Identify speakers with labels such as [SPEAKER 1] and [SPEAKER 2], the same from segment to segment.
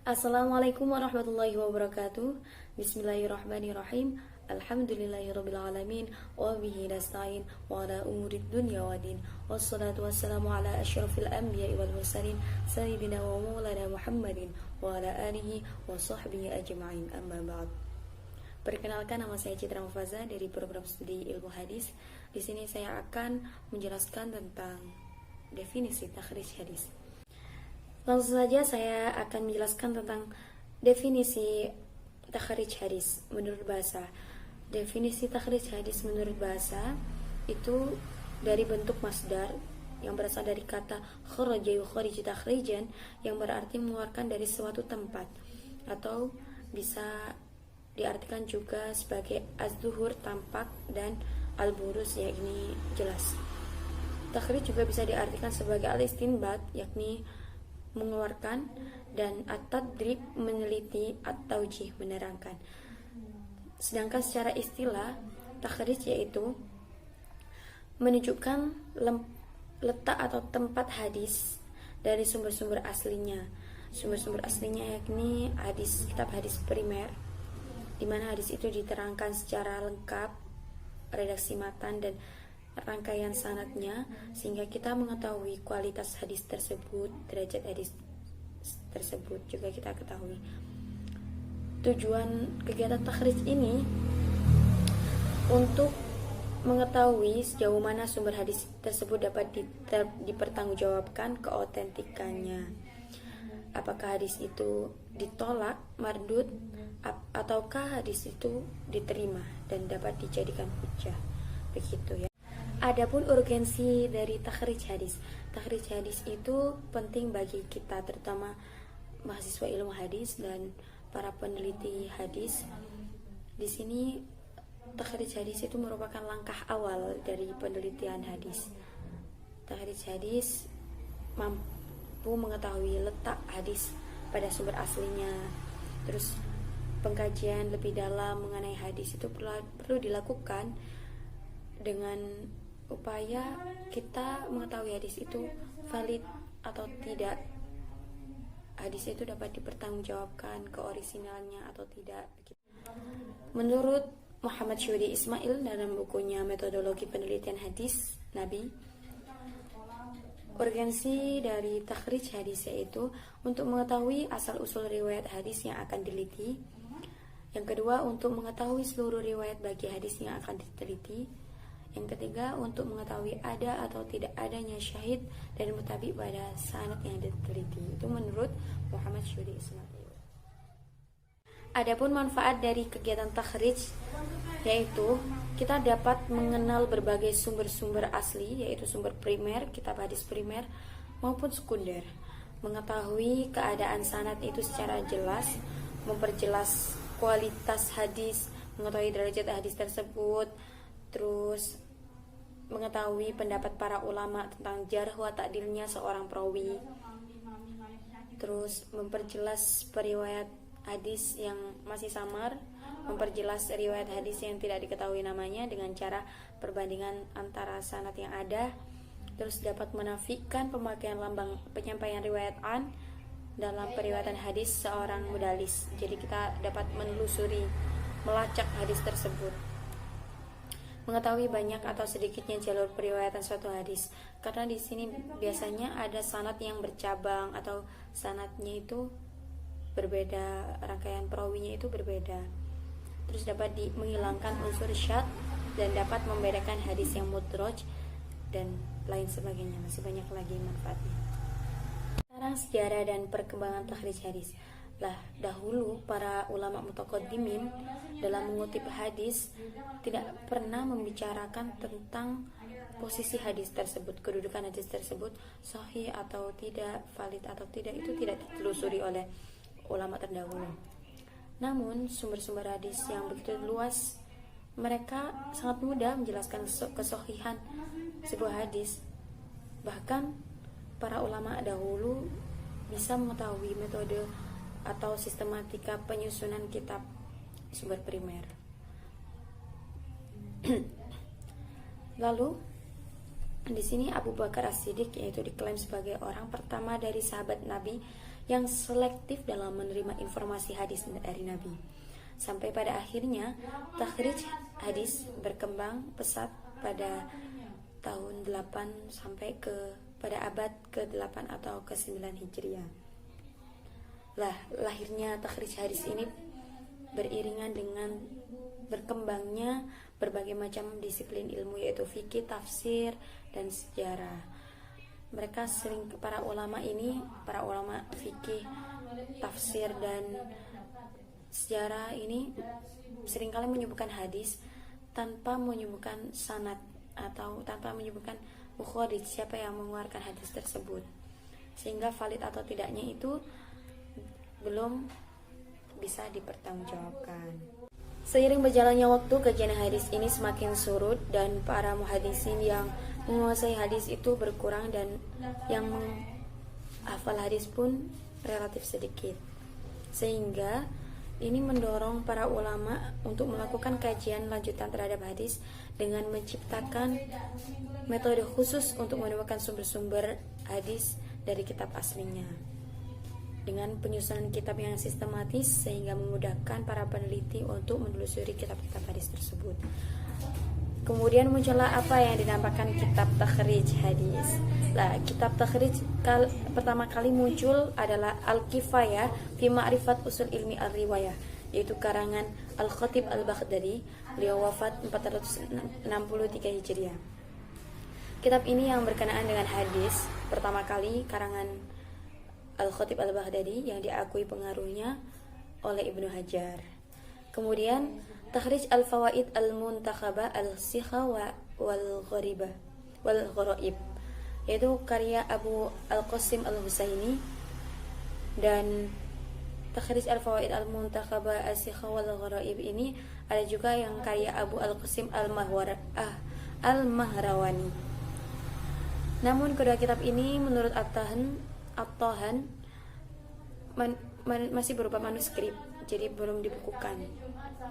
[SPEAKER 1] Assalamualaikum warahmatullahi wabarakatuh. Bismillahirrahmanirrahim. Alhamdulillahirabbil alamin wa bihi nasta'in wa ala umurid dunya waddin. Wassalatu wassalamu ala asyrafil anbiya'i wal mursalin sayyidina wa maulana Muhammadin wa ala alihi wa sahbihi ajma'in. Amma ba'd. Perkenalkan, nama saya Citra Mufaza dari program studi Ilmu Hadis. Di sini saya akan menjelaskan tentang definisi takhrij hadis. Langsung saja saya akan menjelaskan tentang definisi takhrij hadis menurut bahasa. Definisi takhrij hadis menurut bahasa itu dari bentuk masdar yang berasal dari kata kharaja yukhrij takhrijan, yang berarti mengeluarkan dari suatu tempat, atau bisa diartikan juga sebagai az-zuhur, tampak, dan al-buruz, yakni jelas. Takhrij juga bisa diartikan sebagai al-istinbat, yakni mengeluarkan, dan at-tadrib meneliti, at-taujih menerangkan. Sedangkan secara istilah, takhrij yaitu menunjukkan letak atau tempat hadis dari sumber-sumber aslinya. Sumber-sumber aslinya yakni kitab hadis primer, di mana hadis itu diterangkan secara lengkap, redaksi matan dan rangkaian sanadnya, sehingga kita mengetahui kualitas hadis tersebut, derajat hadis tersebut juga kita ketahui. Tujuan kegiatan takhrij ini untuk mengetahui sejauh mana sumber hadis tersebut dapat dipertanggungjawabkan keotentikannya. Apakah hadis itu ditolak, mardud, ataukah hadis itu diterima dan dapat dijadikan hujjah. Begitu ya. Adapun urgensi dari takhrij hadis. Takhrij hadis itu penting bagi kita, terutama mahasiswa ilmu hadis dan para peneliti hadis. Di sini takhrij hadis itu merupakan langkah awal dari penelitian hadis. Takhrij hadis mampu mengetahui letak hadis pada sumber aslinya. Terus pengkajian lebih dalam mengenai hadis itu perlu dilakukan dengan upaya kita mengetahui hadis itu valid atau tidak, hadis itu dapat dipertanggungjawabkan keorisinalnya atau tidak. Menurut Muhammad Syuri Ismail dalam bukunya Metodologi Penelitian Hadis Nabi, urgensi dari takhrij hadis yaitu untuk mengetahui asal-usul riwayat hadis yang akan diliti. Yang kedua, untuk mengetahui seluruh riwayat bagi hadis yang akan diteliti. Yang ketiga, untuk mengetahui ada atau tidak adanya syahid dan mutabi pada sanad yang diteliti. Itu menurut Muhammad Syuri Ismail. Adapun manfaat dari kegiatan takhrij yaitu kita dapat mengenal berbagai sumber-sumber asli, yaitu sumber primer, kitab hadis primer maupun sekunder. Mengetahui keadaan sanad itu secara jelas, memperjelas kualitas hadis, mengetahui derajat hadis tersebut, terus mengetahui pendapat para ulama tentang jarh wa ta'dilnya seorang perawi, terus memperjelas periwayat hadis yang masih samar, memperjelas riwayat hadis yang tidak diketahui namanya dengan cara perbandingan antara sanad yang ada, terus dapat menafikan pemakaian lambang penyampaian riwayat an dalam periwayatan hadis seorang mudalis. Jadi kita dapat menelusuri, melacak hadis tersebut, mengetahui banyak atau sedikitnya jalur periwayatan suatu hadis, karena di sini biasanya ada sanad yang bercabang atau sanadnya itu berbeda, rangkaian perawinya itu berbeda. Terus dapat menghilangkan unsur syadz dan dapat membedakan hadis yang mudraj dan lain sebagainya. Masih banyak lagi manfaatnya. Sekarang sejarah dan perkembangan takhrij hadis. Dahulu para ulama mutaqaddimin dalam mengutip hadis tidak pernah membicarakan tentang posisi hadis tersebut, kedudukan hadis tersebut sahih atau tidak, valid atau tidak, itu tidak ditelusuri oleh ulama terdahulu. Namun sumber-sumber hadis yang begitu luas, mereka sangat mudah menjelaskan kesahihan sebuah hadis. Bahkan para ulama dahulu bisa mengetahui metode atau sistematika penyusunan kitab sumber primer. Lalu di sini Abu Bakar As-Siddiq yaitu diklaim sebagai orang pertama dari sahabat Nabi yang selektif dalam menerima informasi hadis dari Nabi. Sampai pada akhirnya takhrij hadis berkembang pesat pada tahun 8 sampai pada abad ke-8 atau ke-9 Hijriah. Lahirnya takhrij hadis ini beriringan dengan berkembangnya berbagai macam disiplin ilmu, yaitu fikih, tafsir, dan sejarah. Para ulama fikih, tafsir, dan sejarah ini seringkali menyebutkan hadis tanpa menyebutkan sanad atau tanpa menyebutkan mukhodij, siapa yang mengeluarkan hadis tersebut, sehingga valid atau tidaknya itu belum bisa dipertanggungjawabkan. Seiring berjalannya waktu, kajian hadis ini semakin surut dan para muhadisin yang menguasai hadis itu berkurang dan yang menghafal hadis pun relatif sedikit. Sehingga ini mendorong para ulama untuk melakukan kajian lanjutan terhadap hadis dengan menciptakan metode khusus untuk menemukan sumber-sumber hadis dari kitab aslinya, dengan penyusunan kitab yang sistematis sehingga memudahkan para peneliti untuk menelusuri kitab-kitab hadis tersebut. Kemudian muncullah apa yang dinamakan kitab takhrij hadis. Kitab takhrij pertama kali muncul adalah Al-Kifayah fi Ma'rifat Usul Ilmi Al-Riwayah, yaitu karangan Al-Khatib Al-Baghdadi. Beliau wafat 463 Hijriah. Kitab ini yang berkenaan dengan hadis pertama kali karangan Al-Khatib Al-Baghdadi yang diakui pengaruhnya oleh Ibnu Hajar. Kemudian Takhrij Al-Fawaid Al-Muntakhabah Al-Sikha wal Gharaib, yaitu karya Abu Al-Qasim Al-Husaini. Dan Takhrij Al-Fawaid Al-Muntakhabah Al-Sikha wal Gharaib ini ada juga yang karya Abu Al-Qasim Al-Mahrawani. Namun kedua kitab ini menurut At-Tahan masih berupa manuskrip, jadi belum dibukukan,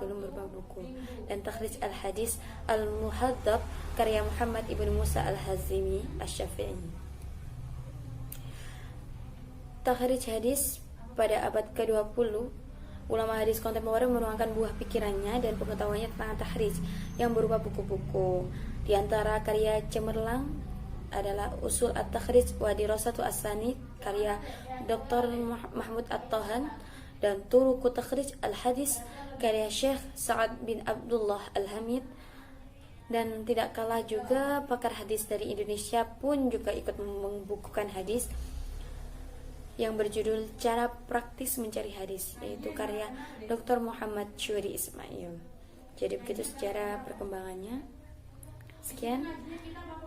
[SPEAKER 1] belum berupa buku. Dan Takhrij Al-Hadis Al-Muhadzab karya Muhammad ibn Musa Al-Hazimi Asy-Syafi'i. Takhrij hadis pada abad ke-20, ulama hadis kontemporer menuangkan buah pikirannya dan pengetahuannya tentang takhrij yang berupa buku-buku. Di antara karya cemerlang adalah Usul At-Takhrij wa Dirasatu As-Sanid karya Dr. Mahmud At-Tahan, dan Turuqut Takhrij Al-Hadis karya Syekh Sa'ad bin Abdullah Al-Hamid. Dan tidak kalah juga pakar hadis dari Indonesia pun juga ikut membukukan hadis yang berjudul Cara Praktis Mencari Hadis, yaitu karya Dr. Muhammad Syuri Ismail. Jadi begitu secara perkembangannya. Sekian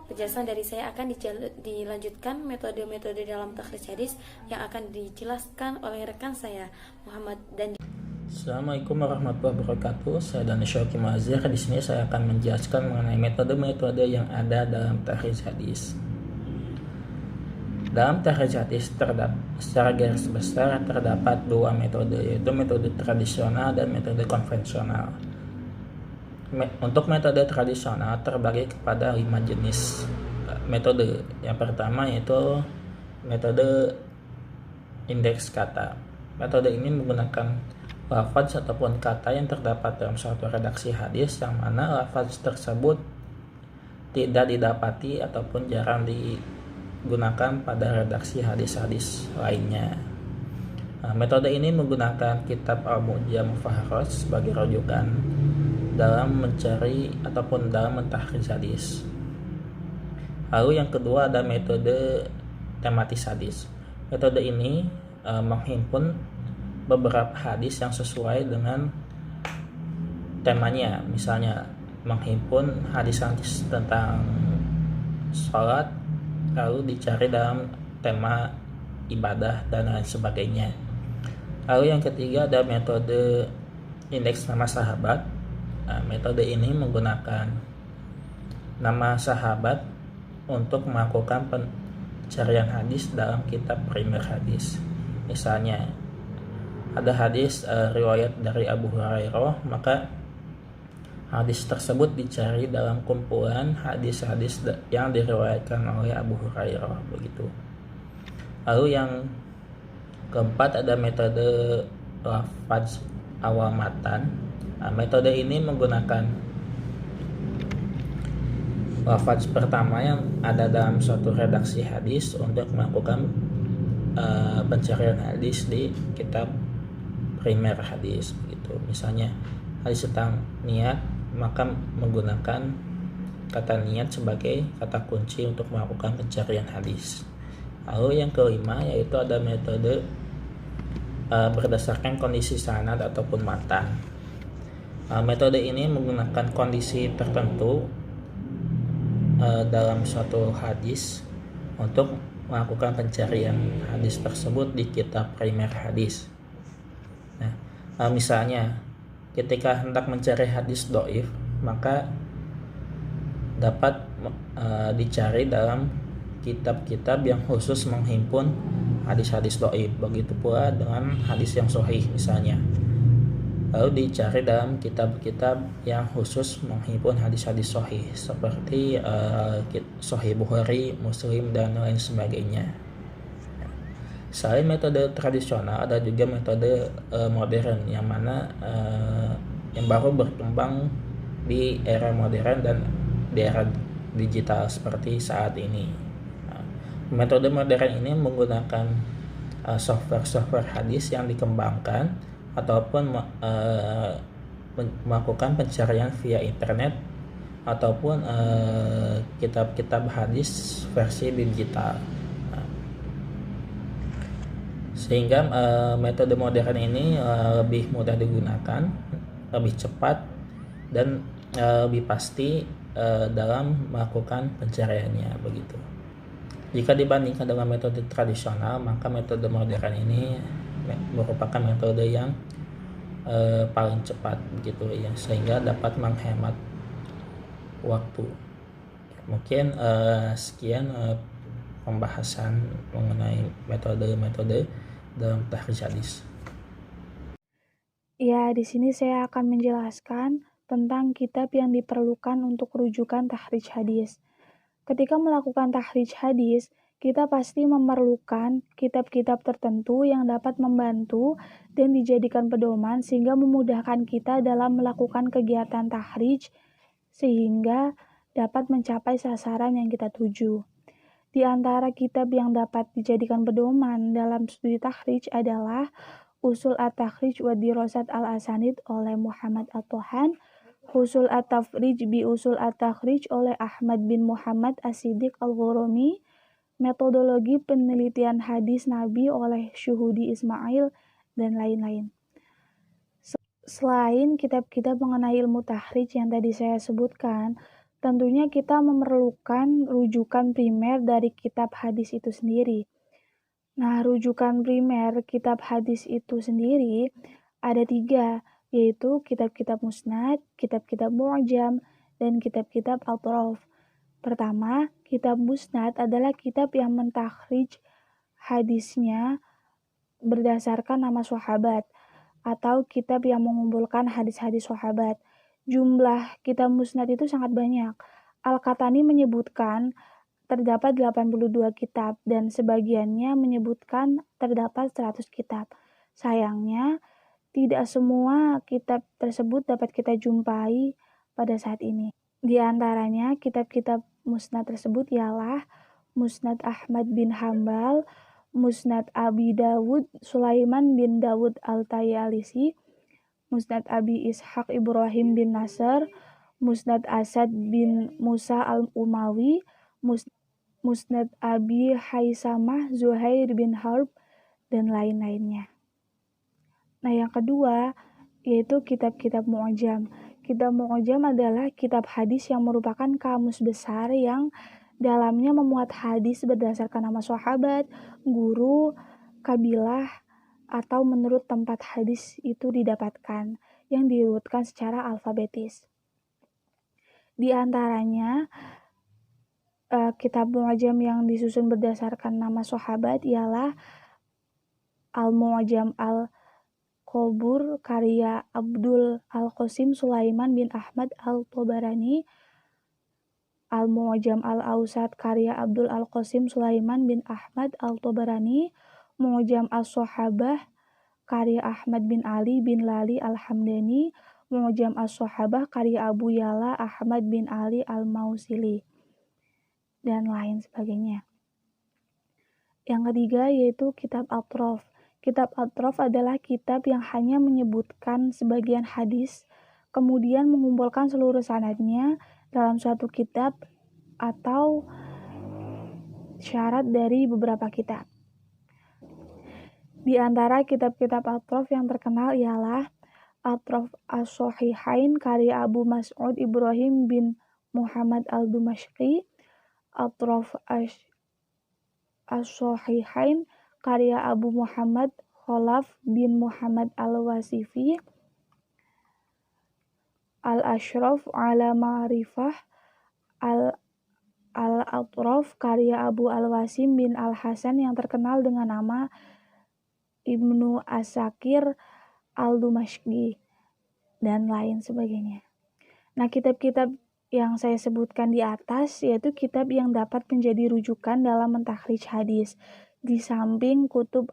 [SPEAKER 1] penjelasan dari saya. Akan dilanjutkan metode-metode dalam takhrij hadis yang akan dijelaskan oleh rekan saya Muhammad dan.
[SPEAKER 2] Assalamualaikum warahmatullahi wabarakatuh. Saya Dani Syauki Mazhar. Di sini saya akan menjelaskan mengenai metode-metode yang ada dalam takhrij hadis. Dalam takhrij hadis secara garis besar terdapat dua metode, yaitu metode tradisional dan metode konvensional. Untuk metode tradisional terbagi kepada 5 jenis metode. Yang pertama yaitu metode indeks kata. Metode ini menggunakan lafaz ataupun kata yang terdapat dalam suatu redaksi hadis yang mana lafaz tersebut tidak didapati ataupun jarang digunakan pada redaksi hadis-hadis lainnya. Metode ini menggunakan kitab Al-Mu'jam Fahras sebagai rujukan dalam mencari ataupun dalam mentahriz hadis. Lalu yang kedua ada metode tematis hadis. Metode ini menghimpun beberapa hadis yang sesuai dengan temanya. Misalnya menghimpun hadis-hadis tentang sholat lalu dicari dalam tema ibadah dan lain sebagainya. Lalu yang ketiga ada metode indeks nama sahabat. Metode ini menggunakan nama sahabat untuk melakukan pencarian hadis dalam kitab primer hadis. Misalnya ada hadis riwayat dari Abu Hurairah, maka hadis tersebut dicari dalam kumpulan hadis-hadis yang diriwayatkan oleh Abu Hurairah begitu. Lalu yang Keempat, ada metode lafaz awal matan. Metode ini menggunakan lafaz pertama yang ada dalam suatu redaksi hadis untuk melakukan pencarian hadis di kitab primer hadis gitu. Misalnya hadis tentang niat, maka menggunakan kata niat sebagai kata kunci untuk melakukan pencarian hadis. Lalu yang kelima yaitu ada metode berdasarkan kondisi sanad ataupun matan. Metode ini menggunakan kondisi tertentu dalam suatu hadis untuk melakukan pencarian hadis tersebut di kitab primer hadis. Nah, misalnya ketika hendak mencari hadis dhaif, maka dapat dicari dalam kitab-kitab yang khusus menghimpun hadis-hadis dhaif. Begitu pula dengan hadis yang sahih misalnya. Lalu dicari dalam kitab-kitab yang khusus menghimpun hadis-hadis sahih seperti Sahih Bukhari, Muslim, dan lain sebagainya. Selain metode tradisional, ada juga metode modern yang mana yang baru berkembang di era modern dan di era digital seperti saat ini. Metode modern ini menggunakan software hadis yang dikembangkan ataupun melakukan pencarian via internet ataupun kitab-kitab hadis versi digital. Sehingga metode modern ini lebih mudah digunakan, lebih cepat, dan lebih pasti dalam melakukan pencariannya begitu. Jika dibandingkan dengan metode tradisional, maka metode modern ini merupakan metode yang paling cepat begitu ya, sehingga dapat menghemat waktu. Mungkin sekian pembahasan mengenai metode-metode dalam tahrij hadis.
[SPEAKER 3] Ya, di sini saya akan menjelaskan tentang kitab yang diperlukan untuk rujukan tahrij hadis. Ketika melakukan tahrij hadis, kita pasti memerlukan kitab-kitab tertentu yang dapat membantu dan dijadikan pedoman sehingga memudahkan kita dalam melakukan kegiatan tahrij sehingga dapat mencapai sasaran yang kita tuju. Di antara kitab yang dapat dijadikan pedoman dalam studi tahrij adalah Usul At-Takhrij wa Dirasat Al-Asanid oleh Muhammad At-Tohan, Usul At-Tafrij bi Usul At-Takhrij oleh Ahmad bin Muhammad As-Siddiq Al-Ghurami, Metodologi Penelitian Hadis Nabi oleh Syuhudi Ismail, dan lain-lain. Selain kitab-kitab mengenai ilmu tahrij yang tadi saya sebutkan, tentunya kita memerlukan rujukan primer dari kitab hadis itu sendiri. Nah, rujukan primer kitab hadis itu sendiri ada 3, yaitu kitab-kitab musnad, kitab-kitab mu'jam, dan kitab-kitab atraf. Pertama, kitab musnad adalah kitab yang mentakhrij hadisnya berdasarkan nama sahabat, atau kitab yang mengumpulkan hadis-hadis sahabat. Jumlah kitab musnad itu sangat banyak. Al-Qatani menyebutkan terdapat 82 kitab, dan sebagiannya menyebutkan terdapat 100 kitab. Sayangnya, tidak semua kitab tersebut dapat kita jumpai pada saat ini. Di antaranya, kitab-kitab musnad tersebut ialah Musnad Ahmad bin Hambal, Musnad Abi Dawud Sulaiman bin Dawud Al-Tayalisi, Musnad Abi Ishaq Ibrahim bin Nasr, Musnad Asad bin Musa Al-Umawi, Musnad Abi Haisamah Zuhair bin Harb, dan lain-lainnya. Nah, yang kedua yaitu kitab-kitab mu'jam. Kitab mu'jam adalah kitab hadis yang merupakan kamus besar yang dalamnya memuat hadis berdasarkan nama sahabat, guru, kabilah, atau menurut tempat hadis itu didapatkan, yang diurutkan secara alfabetis. Di antaranya, kitab mu'jam yang disusun berdasarkan nama sahabat ialah Al-Mu'jam Al-Qubur karya Abdul Al-Qasim Sulaiman bin Ahmad Al-Tabarani, Al-Mu'jam Al-Awsat karya Abdul Al-Qasim Sulaiman bin Ahmad Al-Tabarani, Mu'jam As-Sahabah karya Ahmad bin Ali bin Lali Al-Hamdani, Mu'jam As-Sahabah karya Abu Ya'la Ahmad bin Ali Al-Mausili, dan lain sebagainya. Yang ketiga yaitu kitab Atrof. Kitab Atrof adalah kitab yang hanya menyebutkan sebagian hadis, kemudian mengumpulkan seluruh sanadnya dalam suatu kitab atau syarat dari beberapa kitab. Di antara kitab-kitab Atrof yang terkenal ialah Atrof As-Sahihain karya Abu Mas'ud Ibrahim bin Muhammad Al-Dumashqi, Atrof As-Sahihain karya Abu Muhammad Khalaf bin Muhammad Al-Wasifi, Al-Ashraf ala Ma'rifah Al-Atrof karya Abu Al-Wasim bin Al-Hasan yang terkenal dengan nama Ibnu Asakir Al-Dumashqi, dan lain sebagainya. Nah, kitab-kitab yang saya sebutkan di atas yaitu kitab yang dapat menjadi rujukan dalam mentakhrij hadis, di samping kutub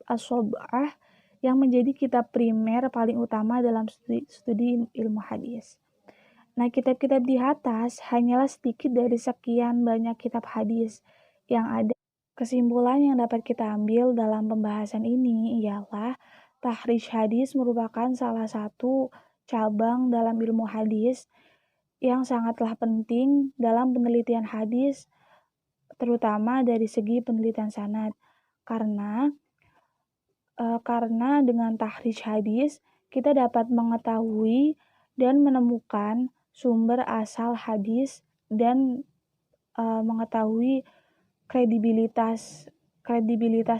[SPEAKER 3] as-sab'ah yang menjadi kitab primer paling utama dalam studi ilmu hadis. Nah, kitab-kitab di atas hanyalah sedikit dari sekian banyak kitab hadis yang ada. Kesimpulan yang dapat kita ambil dalam pembahasan ini ialah takhrij hadis merupakan salah satu cabang dalam ilmu hadis yang sangatlah penting dalam penelitian hadis, terutama dari segi penelitian sanad. Karena dengan takhrij hadis kita dapat mengetahui dan menemukan sumber asal hadis dan mengetahui kredibilitas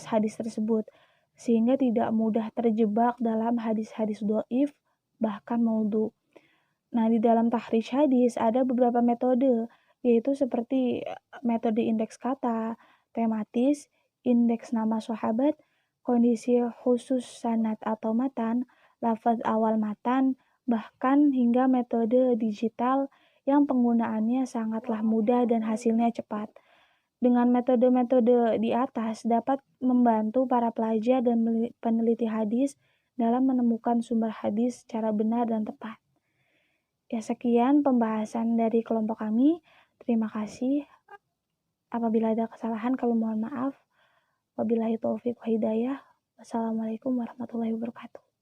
[SPEAKER 3] hadis tersebut, sehingga tidak mudah terjebak dalam hadis-hadis dhaif bahkan maudhu. Nah, di dalam takhrij hadis ada beberapa metode, yaitu seperti metode indeks kata, tematis, indeks nama sahabat, kondisi khusus sanad atau matan, lafaz awal matan, bahkan hingga metode digital yang penggunaannya sangatlah mudah dan hasilnya cepat. Dengan metode-metode di atas dapat membantu para pelajar dan peneliti hadis dalam menemukan sumber hadis secara benar dan tepat. Ya, sekian pembahasan dari kelompok kami. Terima kasih. Apabila ada kesalahan, kami mohon maaf. Wabillahi taufiq wa hidayah. Wassalamualaikum warahmatullahi wabarakatuh.